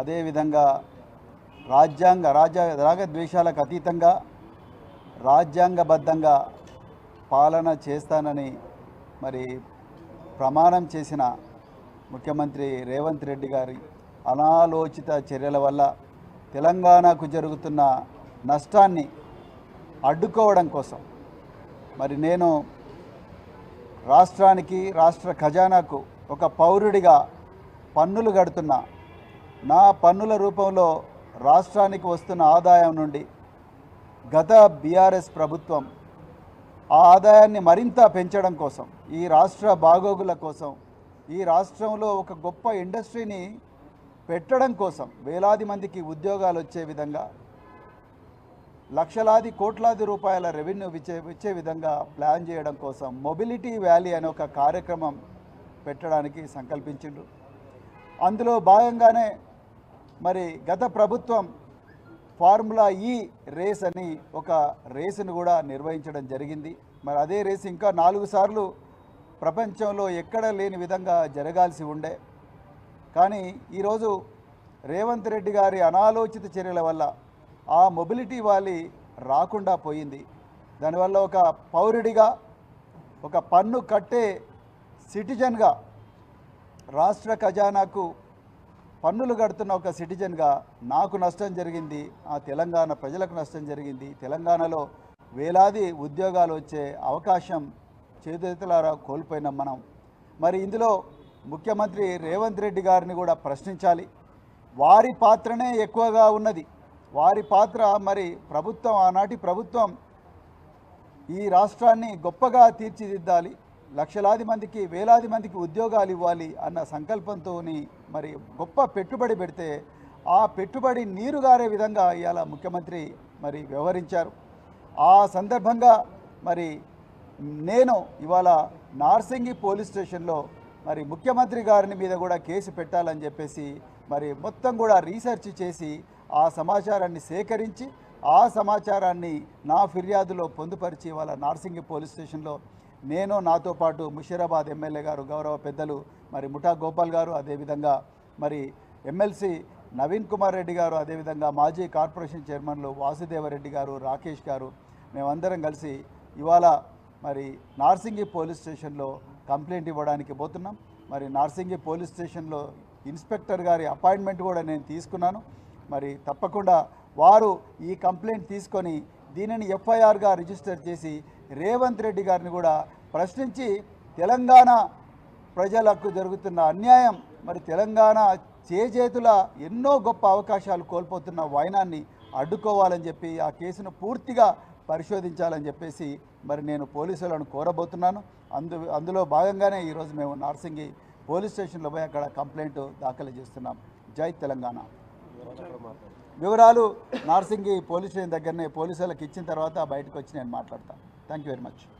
అదేవిధంగా రాగద్వేషాలకు అతీతంగా రాజ్యాంగబద్ధంగా పాలన చేస్తానని మరి ప్రమాణం చేసిన ముఖ్యమంత్రి రేవంత్ రెడ్డి గారి అనాలోచిత చర్యల వల్ల తెలంగాణకు జరుగుతున్న నష్టాన్ని అడ్డుకోవడం కోసం మరి నేను రాష్ట్రానికి రాష్ట్ర ఖజానాకు ఒక పౌరుడిగా పన్నులు కడుతున్నా. నా పన్నుల రూపంలో రాష్ట్రానికి వస్తున్న ఆదాయం నుండి గత బీఆర్ఎస్ ప్రభుత్వం ఆ ఆదాయాన్ని మరింత పెంచడం కోసం, ఈ రాష్ట్ర బాగోగుల కోసం, ఈ రాష్ట్రంలో ఒక గొప్ప ఇండస్ట్రీని పెట్టడం కోసం, వేలాది మందికి ఉద్యోగాలు వచ్చే విధంగా, లక్షలాది కోట్లాది రూపాయల రెవెన్యూ ఇచ్చే విధంగా ప్లాన్ చేయడం కోసం మొబిలిటీ వ్యాలీ అనే ఒక కార్యక్రమం పెట్టడానికి సంకల్పించిండు. అందులో భాగంగానే మరి గత ప్రభుత్వం ఫార్ములా ఈ రేస్ అని ఒక రేసును కూడా నిర్వహించడం జరిగింది. మరి అదే రేసు ఇంకా 4 సార్లు ప్రపంచంలో ఎక్కడ లేని విధంగా జరగాల్సి ఉండే. కానీ ఈరోజు రేవంత్ రెడ్డి గారి అనాలోచిత చర్యల వల్ల ఆ మొబిలిటీ వ్యాలీ రాకుండా పోయింది. దానివల్ల ఒక పౌరుడిగా, ఒక పన్ను కట్టే సిటిజన్గా, రాష్ట్ర ఖజానాకు పన్నులు కడుతున్న ఒక సిటిజన్గా నాకు నష్టం జరిగింది, ఆ తెలంగాణ ప్రజలకు నష్టం జరిగింది. తెలంగాణలో వేలాది ఉద్యోగాలు వచ్చే అవకాశం చేతులారా కోల్పోయినాం మనం. మరి ఇందులో ముఖ్యమంత్రి రేవంత్ రెడ్డి గారిని కూడా ప్రశ్నించాలి. వారి పాత్రనే ఎక్కువగా ఉన్నది. వారి పాత్ర మరి ప్రభుత్వం, ఆనాటి ప్రభుత్వం ఈ రాష్ట్రాన్ని గొప్పగా తీర్చిదిద్దాలి, లక్షలాది మందికి, వేలాది మందికి ఉద్యోగాలు ఇవ్వాలి అన్న సంకల్పంతో మరి గొప్ప పెట్టుబడి పెడితే ఆ పెట్టుబడి నీరుగారే విధంగా ఇవాళ ముఖ్యమంత్రి మరి వ్యవహరించారు. ఆ సందర్భంగా మరి నేను ఇవాళ నార్సింగి పోలీస్ స్టేషన్లో మరి ముఖ్యమంత్రి గారిని మీద కూడా కేసు పెట్టాలని చెప్పేసి మరి మొత్తం కూడా రీసెర్చ్ చేసి ఆ సమాచారాన్ని సేకరించి ఆ సమాచారాన్ని నా ఫిర్యాదులో పొందుపరిచి ఇవాళ నార్సింగి పోలీస్ స్టేషన్లో నేను, నాతో పాటు ముషీరాబాద్ ఎమ్మెల్యే గారు, గౌరవ పెద్దలు మరి ముఠా గోపాల్ గారు, అదేవిధంగా మరి ఎమ్మెల్సీ నవీన్ కుమార్ రెడ్డి గారు, అదేవిధంగా మాజీ కార్పొరేషన్ చైర్మన్లు వాసుదేవరెడ్డి గారు, రాకేష్ గారు, మేమందరం కలిసి ఇవాళ మరి నార్సింగి పోలీస్ స్టేషన్లో కంప్లైంట్ ఇవ్వడానికి పోతున్నాం. మరి నార్సింగి పోలీస్ స్టేషన్లో ఇన్స్పెక్టర్ గారి అపాయింట్మెంట్ కూడా నేను తీసుకున్నాను. మరి తప్పకుండా వారు ఈ కంప్లైంట్ తీసుకొని దీనిని ఎఫ్ఐఆర్గా రిజిస్టర్ చేసి రేవంత్ రెడ్డి గారిని కూడా ప్రశ్నించి తెలంగాణ ప్రజలకు జరుగుతున్న అన్యాయం, మరి తెలంగాణ చేజేతుల ఎన్నో గొప్ప అవకాశాలు కోల్పోతున్న వైనాన్ని అడ్డుకోవాలని చెప్పి ఆ కేసును పూర్తిగా పరిశోధించాలని చెప్పేసి మరి నేను పోలీసులను కోరబోతున్నాను. అందులో భాగంగానే ఈరోజు మేము నార్సింగి పోలీస్ స్టేషన్లో పోయి అక్కడ కంప్లైంట్ దాఖలు చేస్తున్నాం. జై తెలంగాణ. వివరాలు నార్సింగి పోలీస్ స్టేషన్ దగ్గరనే పోలీసులకు ఇచ్చిన తర్వాత బయటకు వచ్చి నేను మాట్లాడతాను. Thank you very much.